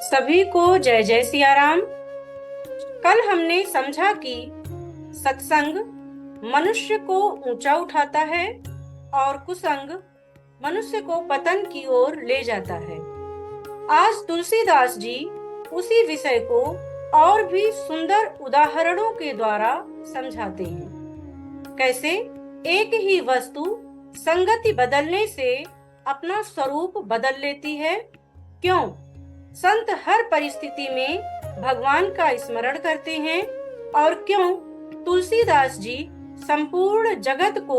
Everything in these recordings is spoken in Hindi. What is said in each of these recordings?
सभी को जय जय सिया राम। कल हमने समझा कि सत्संग मनुष्य को ऊंचा उठाता है और कुसंग मनुष्य को पतन की ओर ले जाता है। आज तुलसीदास जी उसी विषय को और भी सुंदर उदाहरणों के द्वारा समझाते हैं। कैसे एक ही वस्तु संगति बदलने से अपना स्वरूप बदल लेती है। क्यों संत हर परिस्थिति में भगवान का स्मरण करते हैं और क्यों तुलसीदास जी संपूर्ण जगत को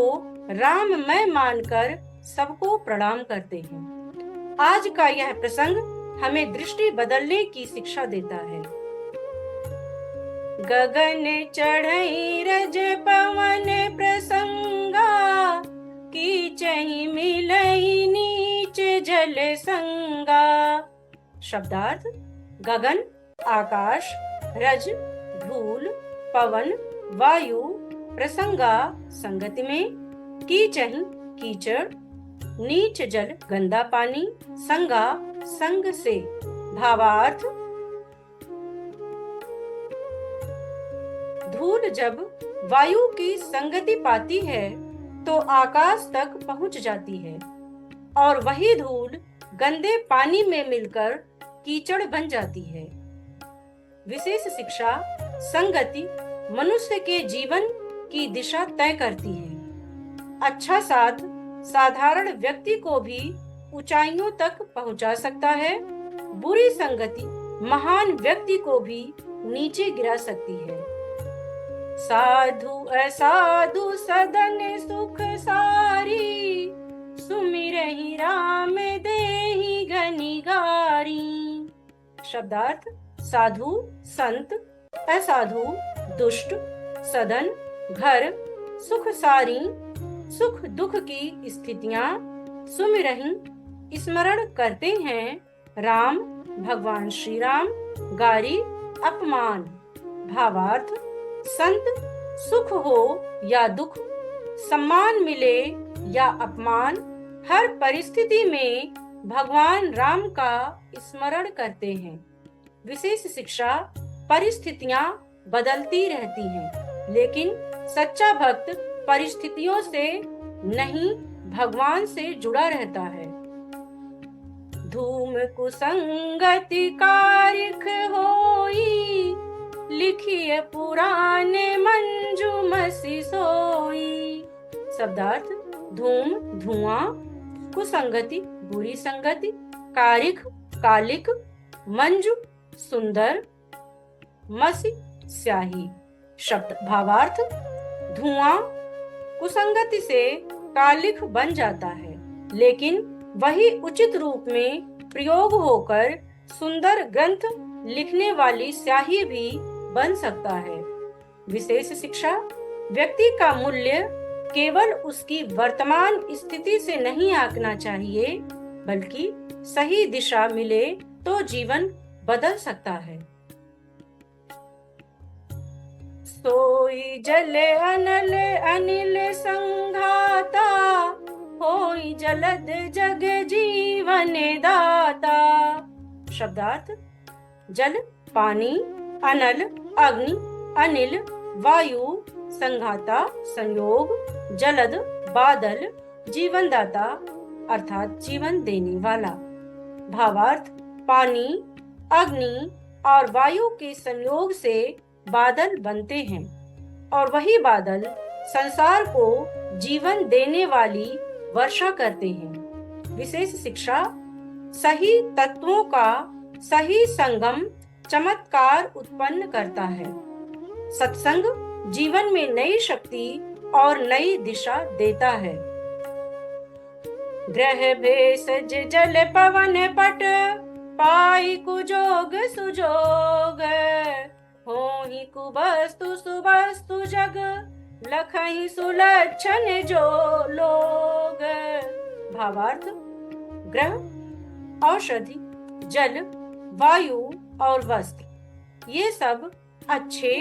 राममय मानकर सबको प्रणाम करते हैं। आज का यह प्रसंग हमें दृष्टि बदलने की शिक्षा देता है। गगन चढ़ई रज पवन प्रसंगा, कीचहि मिलई नीच जल संगा। शब्दार्थ: गगन आकाश, रज धूल, पवन वायु, प्रसंगा संगति में, कीचहि कीचड़, नीच जल गंदा पानी, संगा संग से। भावार्थ: धूल जब वायु की संगति पाती है तो आकाश तक पहुंच जाती है और वही धूल गंदे पानी में मिलकर कीचड़ बन जाती है। विशेष शिक्षा: संगति मनुष्य के जीवन की दिशा तय करती है। अच्छा साथ साधारण व्यक्ति को भी ऊंचाइयों तक पहुंचा सकता है। बुरी संगति महान व्यक्ति को भी नीचे गिरा सकती है। साधु असाधु सदन सुख सारी, सुमिरहि राम देहि गनिगारी। शब्दार्थ: साधु संत, असाधु दुष्ट, सदन घर, सुख सारी सुख दुख की स्थितियां, सुमिरहि स्मरण करते हैं राम भगवान श्री राम, गारी अपमान। भावार्थ: संत सुख हो या दुख, सम्मान मिले या अपमान, हर परिस्थिति में भगवान राम का स्मरण करते हैं। विशेष शिक्षा: परिस्थितियां बदलती रहती हैं, लेकिन सच्चा भक्त परिस्थितियों से नहीं भगवान से जुड़ा रहता है। धूम कुसंगति कारिख होई, लिखिए पुराने मंजुमसी सोई। शब्दार्थ: धूम धुआं, कुसंगति बुरी संगति, कारिख कालिक, मंजु सुंदर, मसी स्याही। शब्द भावार्थ: धुआं कुसंगति से कालिख बन जाता है, लेकिन वही उचित रूप में प्रयोग होकर सुंदर ग्रंथ लिखने वाली स्याही भी बन सकता है। विशेष शिक्षा: व्यक्ति का मूल्य केवल उसकी वर्तमान स्थिति से नहीं आंकना चाहिए, बल्कि सही दिशा मिले तो जीवन बदल सकता है। सोई जल अनल अनिल संघाता, होई जलद जग जीवन दाता। शब्दार्थ: जल पानी, अनल अग्नि, अनिल वायु, संघाता संयोग, जलद बादल, जीवनदाता अर्थात जीवन देने वाला। भावार्थ: पानी अग्नि और वायु के संयोग से बादल बनते हैं और वही बादल संसार को जीवन देने वाली वर्षा करते हैं। विशेष शिक्षा: सही तत्वों का सही संगम चमत्कार उत्पन्न करता है। सत्संग जीवन में नई शक्ति और नई दिशा देता है। ग्रह भेषज जल पवन पट, पाई कुजोग सुजोग, होहि कुवस्तु सुवस्तु जग, लखहि सुलक्षण जो लोग। भावार्थ: ग्रह औषधि, जल, वायु और वस्त्र ये सब अच्छे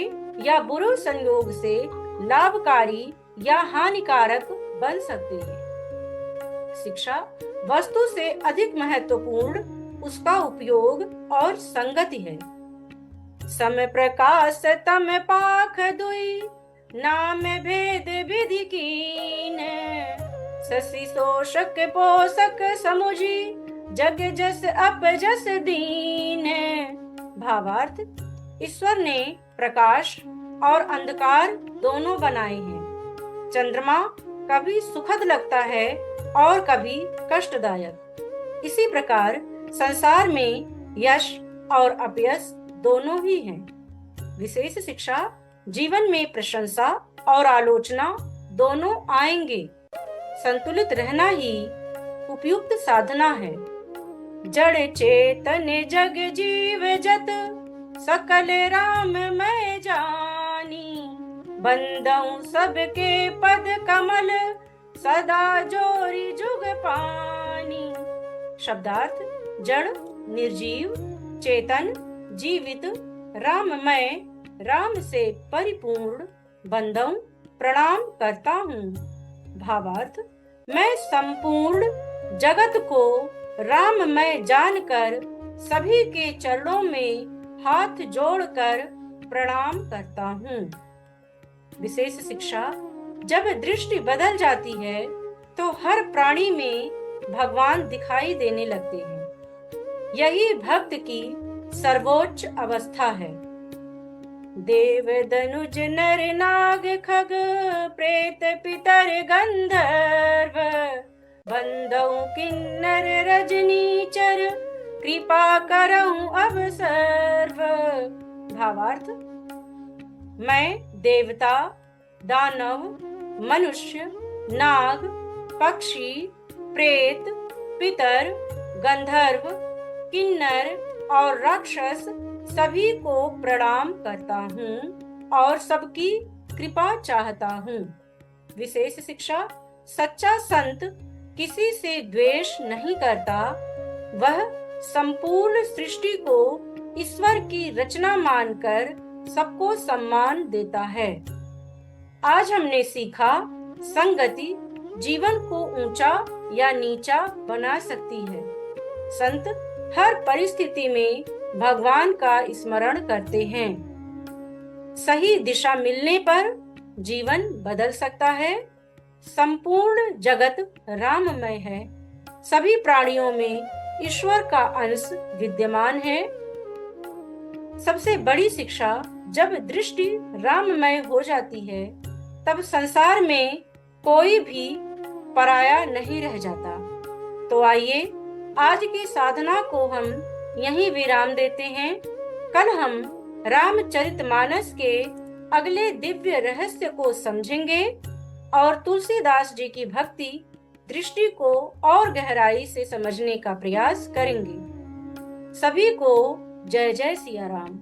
या बुरे संयोग से लाभकारी या हानिकारक बन सकते हैं। शिक्षा: वस्तु से अधिक महत्वपूर्ण उसका उपयोग और संगति है। सम प्रकाश तम पाख दुई, नाम भेद विधि कीन। शशि शोषक पोषक समुझी, जग जस अपजस दीन। भावार्थ, ईश्वर ने प्रकाश और अंधकार दोनों बनाए हैं। चंद्रमा कभी सुखद लगता है और कभी कष्टदायक। इसी प्रकार संसार में यश और अपयश दोनों ही हैं। विशेष शिक्षा जीवन में प्रशंसा और आलोचना दोनों आएंगे। संतुलित रहना ही उपयुक्त साधना है। जड़ चेतन जग जीव जत, सकल राम मैं जानी। बंदऊं सबके पद कमल, सदा जोरी जुग पानी। शब्दार्थ, जड़ निर्जीव, चेतन जीवित, राममय राम से परिपूर्ण, बंदऊं प्रणाम करता हूँ। भावार्थ, मैं संपूर्ण जगत को राममय जानकर सभी के चरणों में हाथ जोड़कर प्रणाम करता हूँ। विशेष शिक्षा, जब दृष्टि बदल जाती है तो हर प्राणी में भगवान दिखाई देने लगते हैं। यही भक्त की सर्वोच्च अवस्था है। देव दनुज नर नाग खग, प्रेत पितर गंधर्व। बंदऊं किन्नर रजनीचर, कृपा करऊं अब सर्व। भावार्थ, मैं देवता, दानव, मनुष्य, नाग, पक्षी, प्रेत, पितर, गंधर्व, किन्नर और राक्षस सभी को प्रणाम करता हूँ और सबकी कृपा चाहता हूँ। विशेष शिक्षा, सच्चा संत किसी से द्वेष नहीं करता। वह संपूर्ण सृष्टि को ईश्वर की रचना मानकर सबको सम्मान देता है। आज हमने सीखा, संगति जीवन को ऊंचा या नीचा बना सकती है। संत हर परिस्थिति में भगवान का स्मरण करते हैं। सही दिशा मिलने पर जीवन बदल सकता है। संपूर्ण जगत राममय है। सभी प्राणियों में ईश्वर का अंश विद्यमान है। सबसे बड़ी शिक्षा, जब दृष्टि राममय हो जाती है तब संसार में कोई भी पराया नहीं रह जाता। तो आइए आज की साधना को हम यहीं विराम देते हैं। कल हम रामचरितमानस के अगले दिव्य रहस्य को समझेंगे और तुलसीदास जी की भक्ति दृष्टि को और गहराई से समझने का प्रयास करेंगे। सभी को जय जय सिया राम।